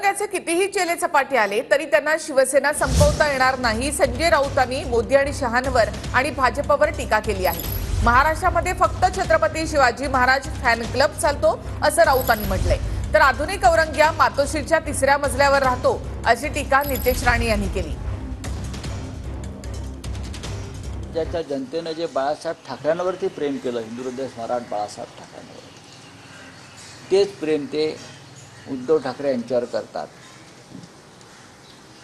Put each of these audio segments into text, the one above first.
औरंग्याचे कितीही चेले चपाटे आले तरी त्यांना शिवसेना संपवता येणार नाही। संजय राऊतांनी मोदी आणि शहांवर आणि भाजपवर टीका केली आहे। महाराष्ट्रामध्ये फक्त छत्रपती शिवाजी महाराज फॅन क्लब चालतो असं राऊतांनी म्हटलंय। तर आधुनिक औरंग्या मातोश्रीच्या तिसऱ्या मजल्यावर राहतो अशी टीका नितेश राणे यांनी केली। ज्याच्या जनतेने जे बाळासाहेब ठाकरेंवरती प्रेम केलं, हिंदू हृदय सम्राट बाळासाहेब ठाकरेंवर, तेच प्रेम ते उद्धव ठाकरे यांच्यावर करतात।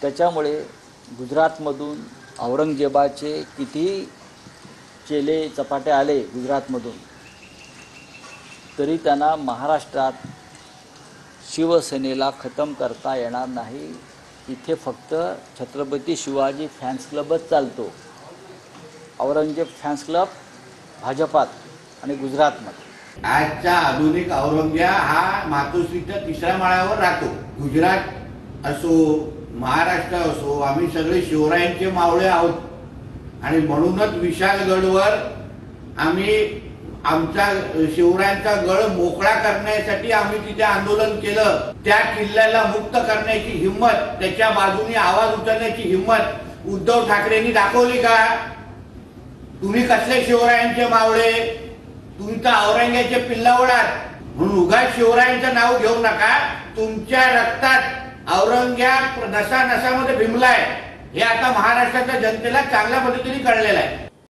त्याच्यामुळे गुजरातमधून औरंगजेबाचे कितीही चेले चपाटे आले गुजरातमधून तरी त्यांना महाराष्ट्रात शिवसेनेला खतम करता येणार नाही। इथे फक्त छत्रपती शिवाजी फॅन्स क्लबच चालतो। औरंगजेब फॅन्स क्लब भाजपात आणि गुजरातमध्ये। आजचा आधुनिक औरंग्या हा मातोश्रीच्या तिसऱ्या माळ्यावर राहतो। गुजरात असो महाराष्ट्र असो आम्ही सगळे शिवरायांचे मावळे आहोत आणि म्हणूनच विशाळगडवर आम्ही आमचा शिवरायांचा गड मोकळा करण्यासाठी आम्ही तिथे आंदोलन केलं। त्या किल्ल्याला मुक्त करण्याची हिम्मत, त्याच्या बाजूने आवाज उचलण्याची हिम्मत उद्धव ठाकरेंनी दाखवली का? तुम्ही कसले शिवरायांचे मावळे? तुम्ही तर औरंग्याचे पिल्लावडात, म्हणून उगाच शिवरायांचं नाव घेऊ नका। तुमच्या रक्तात औरंग्या नसा नसामध्ये भिमलाय हे आता महाराष्ट्राच्या जनतेला चांगल्या पद्धतीने कळलेलं आहे।